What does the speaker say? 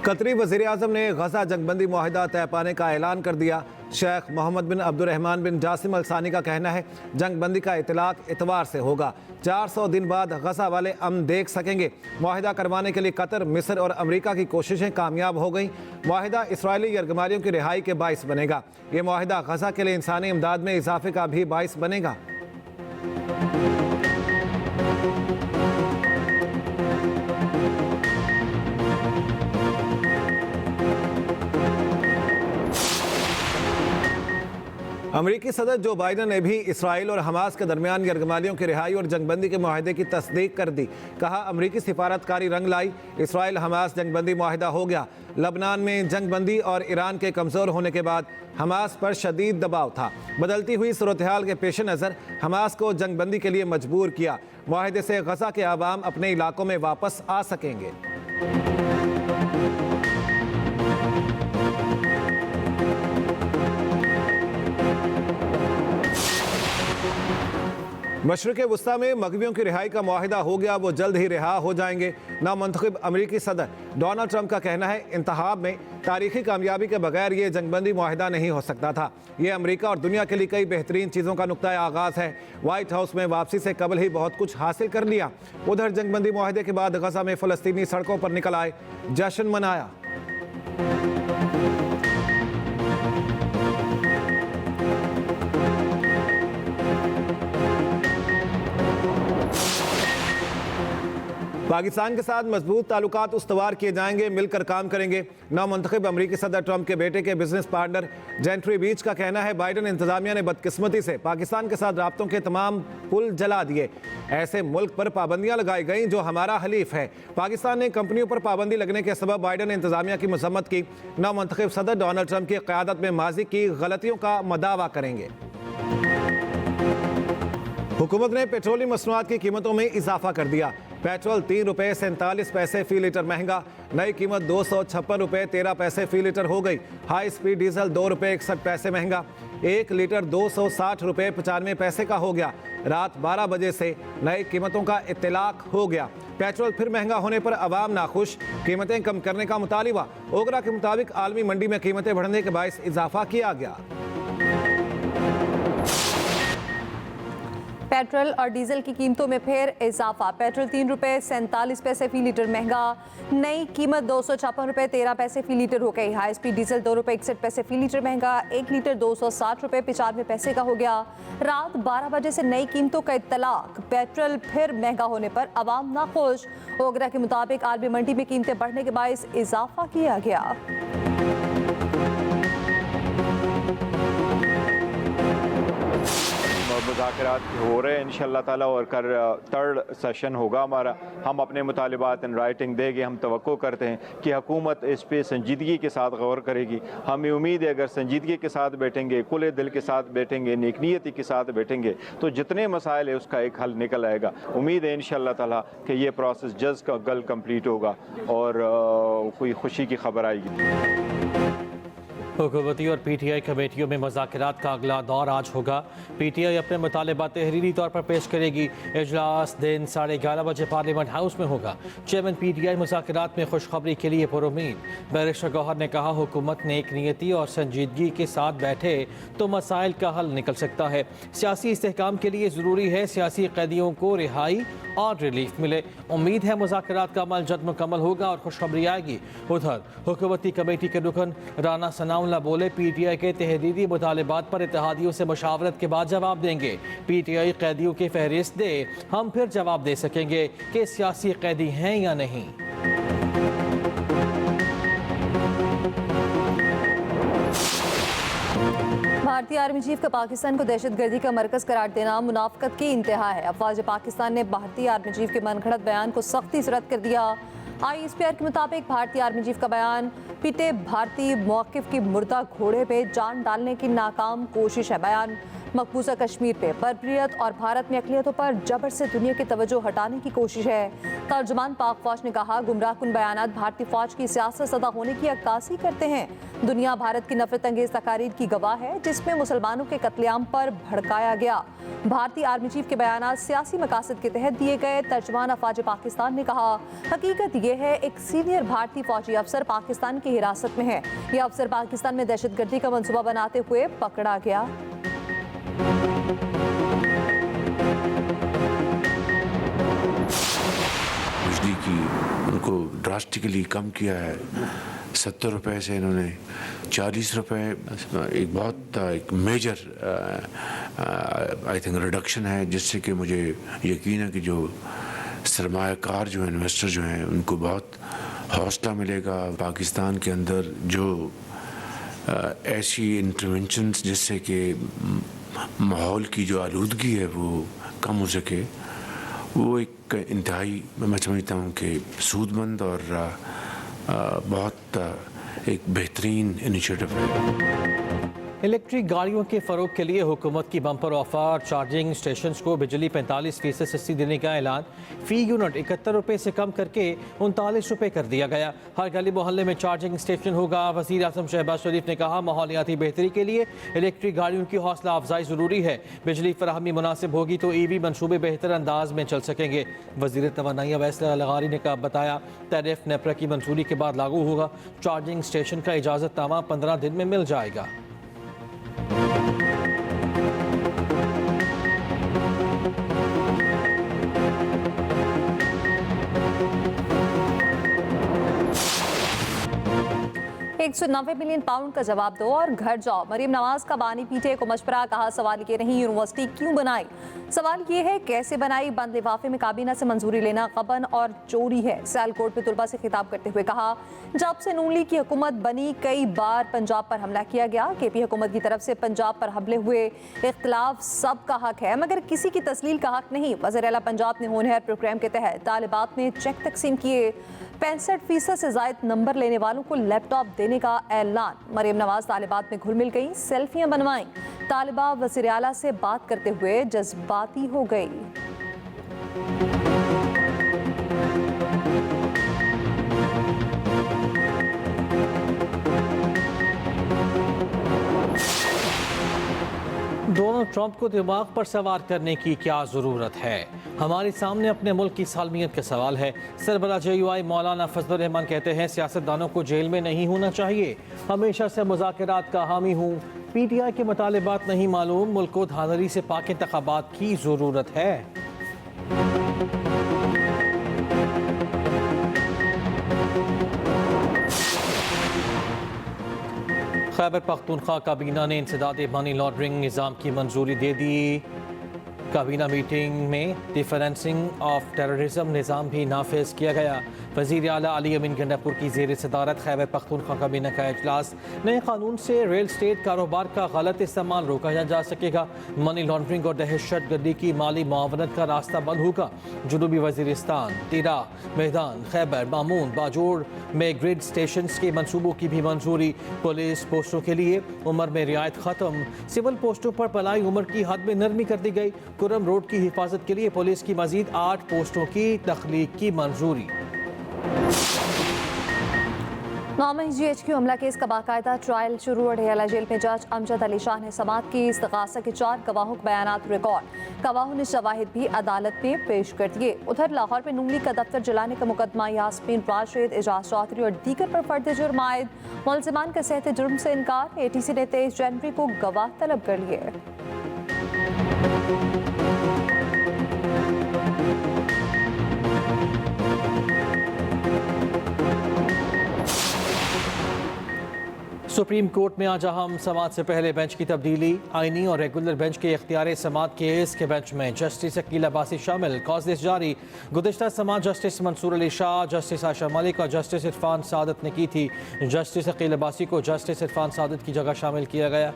कतरी वज़ीर-ए-आज़म ने गजा जंगबंदी मुआहिदा तय पाने का ऐलान कर दिया। शेख मोहम्मद बिन अब्दुर्रहमान बिन जासिम अल सानी का कहना है जंगबंदी का इतलाक इतवार से होगा। 400 दिन बाद गजा वाले अमन देख सकेंगे। मुआहिदा करवाने के लिए कतर, मिस्र और अमेरिका की कोशिशें कामयाब हो गई। मुआहिदा इसराइली यरगमारियों की रिहाई के बाइस बनेगा। ये मुआहिदा गजा के लिए इंसानी इमदाद में इजाफे का भी बाइस बनेगा। अमेरिकी सदर जो बाइडन ने भी इसराइल और हमास के दरमियान यरगमालियों की रिहाई और जंगबंदी के मुआहिदे की तस्दीक कर दी। कहा अमेरिकी सिफारतकारी रंग लाई, इसराइल हमास जंगबंदी मुआहिदा हो गया। लबनान में जंगबंदी और ईरान के कमज़ोर होने के बाद हमास पर शदीद दबाव था। बदलती हुई सूरत हाल के पेश नज़र हमास को जंगबंदी के लिए मजबूर किया। मुआहिदे से गजा के आवाम अपने इलाकों में वापस आ सकेंगे। मशरिक़ वस्ता में मग़वियों की रिहाई का मुआहिदा हो गया, वो जल्द ही रिहा हो जाएंगे। नामुंतखब अमेरिकी सदर डोनाल्ड ट्रंप का कहना है इंतखाब में तारीखी कामयाबी के बगैर ये जंगबंदी मुआहिदा नहीं हो सकता था। ये अमेरिका और दुनिया के लिए कई बेहतरीन चीज़ों का नुक्ता आगाज़ है। वाइट हाउस में वापसी से कबल ही बहुत कुछ हासिल कर लिया। उधर जंगबंदी मुआहिदे के बाद गजा में फ़लस्तीनी सड़कों पर निकल आए, जश्न मनाया। पाकिस्तान के साथ मजबूत ताल्लुकात उस्तवार किए जाएंगे, मिलकर काम करेंगे। नामुंतखब अमेरिकी सदर ट्रंप के बेटे के बिजनेस पार्टनर जेंट्री बीच का कहना है बाइडन इंतजामिया ने बदकिस्मती से पाकिस्तान के साथ राब्तों के तमाम पुल जला दिए। ऐसे मुल्क पर पाबंदियां लगाई गई जो हमारा हलीफ है। पाकिस्तान ने कंपनियों पर पाबंदी लगने के सबब बाइडन इंतजामिया की मजम्मत की। नामुंतखब सदर डोनाल्ड ट्रंप की क़यादत में माजी की गलतियों का मदावा करेंगे। हुकूमत ने पेट्रोलियम मसनूआत की कीमतों में इजाफा कर दिया। पेट्रोल 3 रुपये 47 पैसे फ़ी लीटर महंगा, नई कीमत 256 रुपये 13 पैसे फ़ी लीटर हो गई। हाई स्पीड डीजल 2 रुपये 61 पैसे महंगा, 1 लीटर 260 रुपये 95 पैसे का हो गया। रात 12 बजे से नई कीमतों का इत्तलाक हो गया। पेट्रोल फिर महंगा होने पर अवाम नाखुश, कीमतें कम करने का मुतालिबा। ओगरा के मुताबिक आलमी मंडी में कीमतें बढ़ने के बायस इजाफा किया गया। पेट्रोल और डीजल की कीमतों में फिर इजाफा। पेट्रोल 3 रुपये 47 पैसे फ़ी लीटर महंगा, नई कीमत 256 रुपये 13 पैसे फ़ी लीटर हो गई। हाई स्पीड डीजल 2 रुपये 61 पैसे फ़ी लीटर महंगा, 1 लीटर 260 रुपये 95 पैसे का हो गया। रात 12 बजे से नई कीमतों का इत्तलाक। पेट्रोल फिर महंगा होने पर अवाम नाखुश। ओगरा के मुताबिक आलमी मंडी में कीमतें बढ़ने के बायस इजाफा किया गया। मुज़ाकरात हो रहे हैं इंशाअल्लाह ताला, और कर 3rd सेशन होगा हमारा। हम अपने मुतालिबात इन राइटिंग देंगे। हम तवक्को करते हैं कि हुकूमत इस पे संजीदगी के साथ गौर करेगी। हमें उम्मीद है अगर संजीदगी के साथ बैठेंगे, खुले दिल के साथ बैठेंगे, नेकनीयती के साथ बैठेंगे तो जितने मसाइल है उसका एक हल निकल आएगा। उम्मीद है इंशाअल्लाह ताला कि ये प्रोसेस जल्द का गल कम्प्लीट होगा और कोई खुशी की खबर आएगी। हुकूमती और पीटीआई कमेटियों में मुज़ाकरात का अगला दौर आज होगा। पीटीआई अपने मुतालिबा तहरीरी तौर पर पेश करेगी। इजलास दिन 11:30 बजे पार्लियामेंट हाउस में होगा। चेयरमैन पीटीआई मुज़ाकरात में खुशखबरी के लिए पुरुमीद। बैरिस्टर गौहर ने कहा हुकूमत ने एक नियति और संजीदगी के साथ बैठे तो मसाइल का हल निकल सकता है। सियासी इस्तेहकाम के लिए ज़रूरी है सियासी कैदियों को रिहाई और रिलीफ मिले। उम्मीद है मुज़ाकरात का अमल जल्द मुकम्मल होगा और खुशखबरी आएगी। उधर हुकूमती कमेटी के रुकन राना सनाउल्लाह बोले पीटीआई के तहरीरी मुतालिबात पर इत्तेहादियों से मुशावरत के बाद जवाब देंगे। पीटीआई कैदियों की फहरिस्त दे, हम फिर जवाब दे सकेंगे कि सियासी कैदी हैं या नहीं। भारतीय आर्मी चीफ का पाकिस्तान को दहशतगर्दी का मरकज करार देना मुनाफकत की इंतहा है। अफवाज पाकिस्तान ने भारतीय आर्मी चीफ के मनगढ़ंत बयान को सख्ती से रद्द कर दिया। ISPR के मुताबिक भारतीय आर्मी चीफ का बयान पिटे भारतीय मौक़िफ़ की मुर्दा घोड़े पे जान डालने की नाकाम कोशिश है। बयान मकबूजा कश्मीर पे बर्बरियत और भारत में अक़लियतों पर जबर से दुनिया की तवज्जो हटाने की कोशिश है। तर्जुमान पाक फौज ने कहा, गुमराहकुन बयानात भारतीय फौज की सियासत सदा होने की अक्कासी करते हैं। दुनिया भारत की नफरत अंगेज तकारीर की गवाह है, जिसमें मुसलमानों के कत्लेआम पर भड़काया गया। भारतीय आर्मी चीफ के बयानात सियासी मकासद के तहत दिए गए। तर्जुमान अफवाज पाकिस्तान ने कहा, हकीकत यह है एक सीनियर भारतीय फौजी अफसर पाकिस्तान की हिरासत में है। यह अफसर पाकिस्तान में दहशतगर्दी का मंसूबा बनाते हुए पकड़ा गया। बिजली की उनको ड्रास्टिकली कम किया है। 70 रुपए से इन्होंने 40 रुपए, एक बहुत एक मेजर आई थिंक रिडक्शन है, जिससे कि मुझे यकीन है कि जो सरमायाकार जो इन्वेस्टर जो हैं उनको बहुत हौसला मिलेगा। पाकिस्तान के अंदर जो ऐसी इंटरवेंशंस जिससे कि माहौल की जो आलूदगी है वो कम हो सके, वो एक इंतहाई मैं समझता हूँ कि सूदमंद और बहुत एक बेहतरीन इनिशिएटिव है। इलेक्ट्रिक गाड़ियों के फ़रोग के लिए हुकूमत की बम्पर ऑफर, चार्जिंग स्टेशंस को बिजली 45% सस्ती देने का ऐलान। फ़ी यूनिट 71 रुपये से कम करके 39 रुपये कर दिया गया। हर गली मोहल्ले में चार्जिंग स्टेशन होगा। वज़ीर आज़म शहबाज शरीफ ने कहा, माहौलियाती बेहतरी के लिए इलेक्ट्रिक गाड़ियों की हौसला अफजाई ज़रूरी है। बिजली फराहमी मुनासिब होगी तो EV मनसूबे बेहतर अंदाज में चल सकेंगे। वज़ीर तवानाई अवैस लगारी ने बताया, टैरिफ नेपरा की मंजूरी के बाद लागू होगा। चार्जिंग स्टेशन का इजाज़तनामा 15 दिन में मिल जाएगा। £190 मिलियन का जवाब दो और घर जाओ। मरीम नवाज का बानी पीटे को मशवरा। कहा, सवाल ये नहीं यूनिवर्सिटी क्यों बनाई, सवाल ये है कैसे बनाई। बंद लिफाफे में काबीना से मंजूरी लेना गबन और चोरी है। सियालकोट में तुलबा से खिताब करते हुए कहा, जब से नून लीग की हुकूमत बनी कई बार पंजाब पर हमला किया गया। KP हुकूमत की तरफ से पंजाब पर हमले हुए। इख्तिलाफ सबका हक है मगर किसी की तस्लील का हक नहीं। वज़ीर आला पंजाब ने होनहार प्रोग्राम के तहत तालिबात में चेक तकसीम किए। 65% से ज़ायद नंबर लेने वालों को लैपटॉप देने का ऐलान। मरीम नवाज तालिबात में घुल मिल गई, सेल्फियां बनवाईं। तालिबा वज़ीर आला से बात करते हुए जज्बाती हो गई। डोनाल्ड ट्रंप को दिमाग पर सवार करने की क्या ज़रूरत है। हमारे सामने अपने मुल्क की सालमियत का सवाल है। सरबराह JUI मौलाना फजलुर रहमान कहते हैं, सियासतदानों को जेल में नहीं होना चाहिए। हमेशा से मुज़ाकरात का हामी हूँ। PTI के मुतालिबात नहीं मालूम, मुल्क को धांधली से पाक इंतखाबात की ज़रूरत है। खैबर पख्तूनख्वा काबीना ने इंसदाद मनी लॉन्ड्रिंग निज़ाम की मंजूरी दे दी। काबीना मीटिंग में डिफरेंसिंग ऑफ टेररिज्म निज़ाम भी नाफिज किया गया। वज़ीर आला अली अमीन गंडापुर की ज़ेर सदारत खैबर पख्तूनख्वा काबीना का इजलास। नए कानून से रियल स्टेट कारोबार का गलत इस्तेमाल रोका जा सकेगा। मनी लॉन्ड्रिंग और दहशत गर्दी की माली मुआवनत का रास्ता बंद होगा। जनूबी वज़ीरिस्तान, तिरा, मैदान, खैबर, मामून, बाजोड़ में ग्रिड स्टेशन के मनसूबों की भी मंजूरी। पुलिस पोस्टों के लिए उम्र में रियायत ख़त्म। सिविल पोस्टों पर पलाई उम्र की हद में नरमी कर दी गई। कुरम रोड की हिफाजत के लिए पुलिस की मजीद 8 पोस्टों की तख्लीक की मंजूरी। 9 GHQ हमला केस का बाकायदा ट्रायल शुरू। अडयाला जेल में जज अमजद अली शाह ने समाअत की। इस्तगासा के 4 गवाहों के बयानात रिकॉर्ड। गवाहों ने शवाहिद भी अदालत में पेश कर दिए। उधर लाहौर में नून लीग का दफ्तर जलाने का मुकदमा यास्मीन राशिद, एजाज चौधरी और दीगर पर फर्द जुर्म आयद। मुलजिमान का सहते जुर्म से इनकार। ATC ने 23 जनवरी को गवाह तलब कर लिए। सुप्रीम कोर्ट में आज अहम समाअत से पहले बेंच की तब्दीली। आईनी और रेगुलर बेंच के इख्तियार समाअत केस के बेंच में जस्टिस अकील अब्बासी शामिल। कॉज़लिस्ट जारी। गुज़िश्ता समाअत जस्टिस मंसूर अली शाह, जस्टिस आशा मलिक और जस्टिस इरफान सादत ने की थी। जस्टिस अकील अब्बासी को जस्टिस इरफान सादत की जगह शामिल किया गया।